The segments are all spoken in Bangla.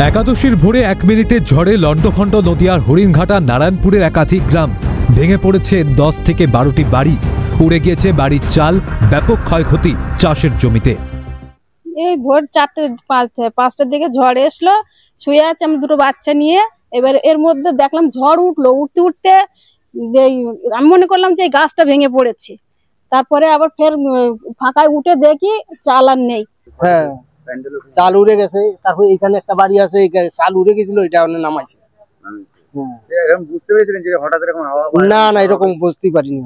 একাদশীর ভোরে 1 মিনিটের ঝড়ে লন্ডভন্ড নদিয়ার হরিণঘাটা নারায়ণপুরের একাধিক গ্রাম ভেঙে পড়েছে 10 থেকে 12টি বাড়ি, উড়ে গিয়েছে বাড়ির চাল, ব্যাপক ক্ষয়ক্ষতি চাষের জমিতে। এই ভোর 4-5টার দিকে ঝড় এসলো, শুয়ে আছে আমি দুটো বাচ্চা নিয়ে। এবার এর মধ্যে দেখলাম ঝড় উঠতে উঠতে আমি মনে করলাম যে এই গাছটা ভেঙে পড়েছে। তারপরে আবার ফের ফাঁকায় উঠে দেখি চাল আর নেই। হ্যাঁ, চাল উড়ে গেছে। তারপর এখানে একটা বাড়ি আছে, চাল উড়ে গেছিল, এটা নামাইছে। না না, এরকম বুঝতেই পারিনি।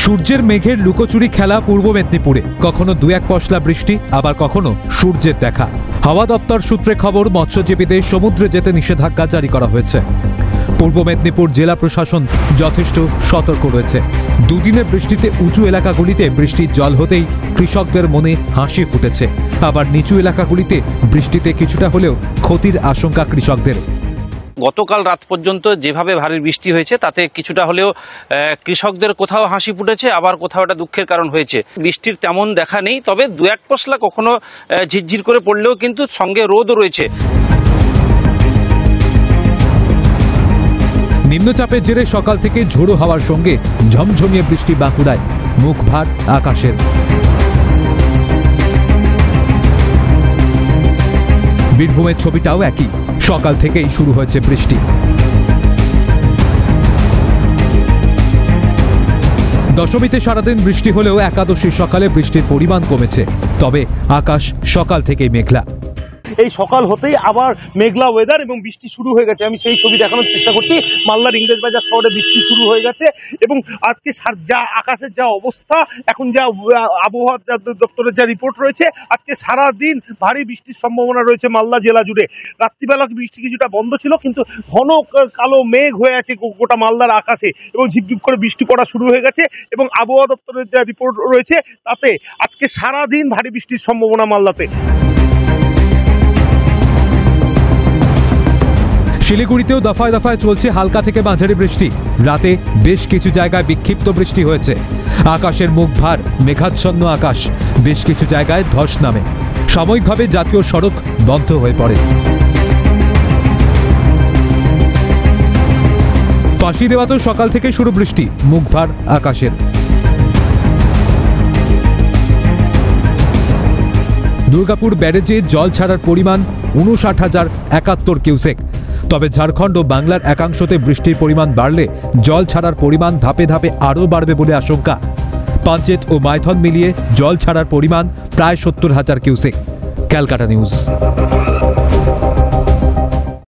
সূর্যের মেঘের লুকোচুরি খেলা পূর্ব মেদিনীপুরে, কখনো 2-1 পশলা বৃষ্টি, আবার কখনো সূর্যের দেখা। হাওয়া দপ্তর সূত্রে খবর, মৎস্যজীবীদের সমুদ্রে যেতে নিষেধাজ্ঞা জারি করা হয়েছে। পূর্ব মেদিনীপুর জেলা প্রশাসন যথেষ্ট সতর্ক রয়েছে। দুদিনের বৃষ্টিতে উঁচু এলাকাগুলিতে বৃষ্টির জল হতেই কৃষকদের মনে হাসি ফুটেছে, আবার নিচু এলাকাগুলিতে বৃষ্টিতে কিছুটা হলেও ক্ষতির আশঙ্কা কৃষকদের। গতকাল রাত পর্যন্ত যেভাবে ভারী বৃষ্টি হয়েছে তাতে কিছুটা হলেও কৃষকদের কোথাও হাসি ফুটেছে, আবার কোথাও এটা দুঃখের কারণ হয়েছে। বৃষ্টির তেমন দেখা নেই, তবে 2-1 পশলা কখনো ঝিরঝির করে পড়লেও কিন্তু সঙ্গে রোদও রয়েছে। নিম্নচাপের জেরে সকাল থেকে ঝোড়ো হাওয়ার সঙ্গে ঝমঝমিয়ে বৃষ্টি বাঁকুড়ায়, মুখ ভার আকাশের। বীরভূমের ছবিটাও একই, সকাল থেকেই শুরু হয়েছে বৃষ্টি। দশমীতে সারাদিন বৃষ্টি হলেও একাদশীর সকালে বৃষ্টির পরিমাণ কমেছে, তবে আকাশ সকাল থেকেই মেঘলা। এই সকাল হতেই আবার মেঘলা ওয়েদার এবং বৃষ্টি শুরু হয়ে গেছে। আমি সেই ছবি দেখানোর চেষ্টা করছি। মালদার ইংরেজবাজার শহরে বৃষ্টি শুরু হয়ে গেছে এবং আজকে যা আকাশের যা অবস্থা, এখন যা আবহাওয়া দপ্তরের যা রিপোর্ট রয়েছে, আজকে সারা দিন ভারী বৃষ্টির সম্ভাবনা রয়েছে মালদা জেলা জুড়ে। রাত্রিবেলা বৃষ্টি কিছুটা বন্ধ ছিল, কিন্তু ঘন কালো মেঘ হয়ে আছে গোটা মালদার আকাশে এবং ঝিপঝিপ করে বৃষ্টি পড়া শুরু হয়ে গেছে। এবং আবহাওয়া দপ্তরের যা রিপোর্ট রয়েছে তাতে আজকে সারা দিন ভারী বৃষ্টির সম্ভাবনা মালদাতে। শিলিগুড়িতেও দফায় দফায় চলছে হালকা থেকে মাঝারি বৃষ্টি। রাতে বেশ কিছু জায়গায় বিক্ষিপ্ত বৃষ্টি হয়েছে। আকাশের মুখ ভার, মেঘাচ্ছন্ন আকাশ, বেশ কিছু জায়গায় ধস নামে। সাময়িকভাবে জাতীয় সড়ক বন্ধ হয়ে পড়ে। ফাঁসি দেওয়াতেও সকাল থেকে শুরু বৃষ্টি, মুখ ভার আকাশের। দুর্গাপুর ব্যারেজে জল ছাড়ার পরিমাণ 59,071 কিউসেক। তবে ঝাড়খণ্ড ও বাংলার একাংশতে বৃষ্টির পরিমাণ বাড়লে জল ছাড়ার পরিমাণ ধাপে ধাপে আরও বাড়বে বলে আশঙ্কা। পাঞ্চেত ও মাইথন মিলিয়ে জল ছাড়ার পরিমাণ প্রায় 70,000 কিউসেক। ক্যালকাটা নিউজ।